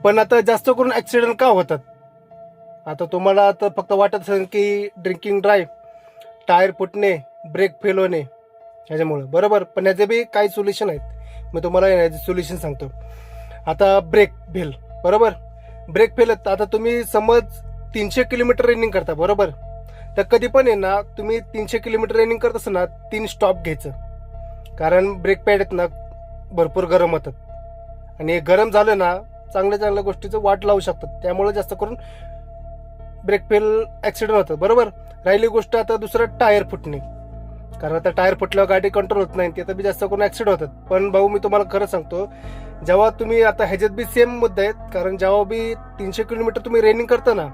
पण आता जास्त करून ॲक्सिडेंट का होतात? आता तुम्हाला आता फक्त वाटत असेल की ड्रिंकिंग ड्राईव्ह, टायर फुटणे, ब्रेक फेल होणे ह्याच्यामुळं, बरोबर. पण याचे बी काही सोल्युशन आहेत. मी तुम्हाला याचे सोल्युशन सांगतो. आता ब्रेक फेल, बरोबर. ब्रेक फेल आता तुम्ही समज 300 किलोमीटर रनिंग करता, बरोबर. तर कधी पण आहे ना, तुम्ही 300 किलोमीटर रनिंग करत असताना 3 स्टॉप घ्यायचं. कारण ब्रेक पॅड आहेत ना भरपूर गरम होतात आणि हे गरम झालं ना चांगल्या चांगल्या गोष्टीचं वाट लावू शकतात. त्यामुळे जास्त करून ब्रेक फेल ॲक्सिडेंट होतं, बरोबर. राहिली गोष्ट आता दुसरं टायर फुटणे. कारण आता टायर फुटल्यावर गाडी कंट्रोल होत नाही, त्यात बी जास्त करून ॲक्सिडेंट होतात. पण भाऊ मी तुम्हाला खरं सांगतो, जेव्हा तुम्ही आता ह्याच्यात बी सेम मुद्दा आहेत. कारण जेव्हा बी 300 किलोमीटर तुम्ही रनिंग करता ना,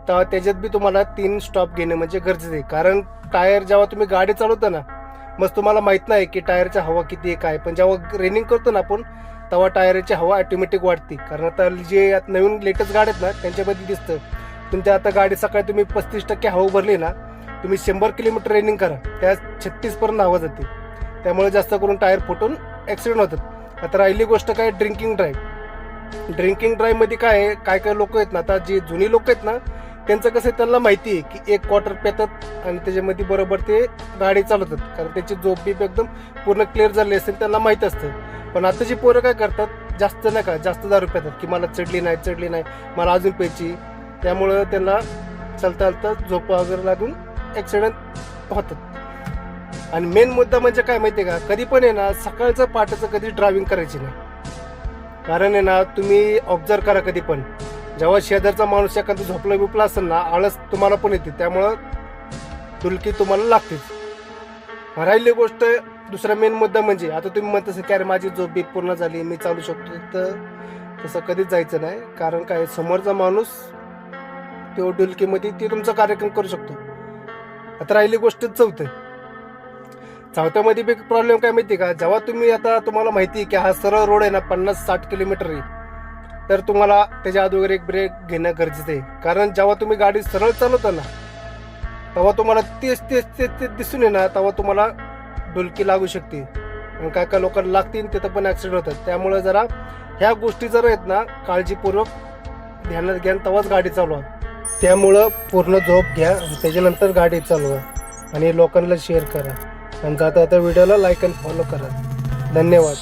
तेव्हा त्याच्यात बी तुम्हाला 3 स्टॉप घेणे म्हणजे गरजेचं आहे. कारण टायर जेव्हा तुम्ही गाडी चालवता ना, मग तुम्हाला माहीत नाही की टायरची हवा किती आहे काय, पण जेव्हा रनिंग करतो ना आपण तेव्हा टायरची हवा ऑटोमॅटिक वाढते. कारण आता जे आता नवीन लेटेस्ट गाड्या आहेत ना त्यांच्यामध्ये दिसतं, तुमच्या आता गाडी सकाळी तुम्ही 35% हवा भरली ना, तुम्ही 100 किलोमीटर रनिंग करा, त्या 36पर्यंत हवा जाते. त्यामुळे जास्त करून टायर फुटून ॲक्सिडेंट होतात. आता राहिली गोष्ट काय, ड्रिंकिंग ड्राईव्ह. ड्रिंकिंग ड्राईव्हमध्ये काय आहे, काय लोक आहेत ना, आता जे जुनी लोक आहेत ना त्यांचं कसं त्यांना माहिती आहे की 1 क्वार्टर पेतात आणि त्याच्यामध्ये बरोबर ते गाडी चालवतात. कारण त्याची झोप बी एकदम पूर्ण क्लिअर झाली असेल, त्यांना माहीत असतं. पण आताची पोरं काय करतात, जास्त नाही का जास्त दारू पेतात की मला चढली नाही मला अजून प्यायची. त्यामुळं त्यांना चालता चालता झोप वगैरे लागून ॲक्सिडेंट होतात. आणि मेन मुद्दा म्हणजे काय माहिती आहे का, कधी पण आहे ना सकाळचं पहाटेचं कधी ड्रायव्हिंग करायची नाही. कारण आहे ना तुम्ही ऑब्झर्व करा, कधी पण जेव्हा शेजारचा माणूस एखादा झोपला बिपला असेल ना, आळस तुम्हाला पण येते, त्यामुळं डुलकी तुम्हाला लागतेच. राहिली गोष्ट दुसरा मेन मुद्दा म्हणजे आता तुम्ही म्हणत असेल की अरे माझी झोप बी पूर्ण झाली, मी चालू शकतो, तर तसं कधीच जायचं नाही. कारण काय, समोरचा माणूस तो डुलकीमध्ये ते तुमचा कार्यक्रम करू शकतो. आता राहिली गोष्ट चौथ्यामध्ये बी प्रॉब्लेम काय माहिती का, जेव्हा तुम्ही आता तुम्हाला माहिती आहे की हा सरळ रोड आहे ना 50-60 किलोमीटर आहे, तर तुम्हाला त्याच्या अगोदर एक ब्रेक घेणं गरजेचं आहे. कारण जेव्हा तुम्ही गाडी सरळ चालवता ना तेव्हा तुम्हाला तेच दिसून येणार, तेव्हा तुम्हाला डुलकी लागू शकते. आणि काय लोकांना लागतील तिथं पण ॲक्सिडेंट होतात. त्यामुळे जरा ह्या गोष्टी जर आहेत ना काळजीपूर्वक ध्यानात घ्या, तेव्हाच गाडी चालवा. त्यामुळं पूर्ण झोप घ्या आणि त्याच्यानंतर गाडी चालवा आणि लोकांना शेअर करा आणि जाता व्हिडिओला लाईक आणि फॉलो करा. धन्यवाद.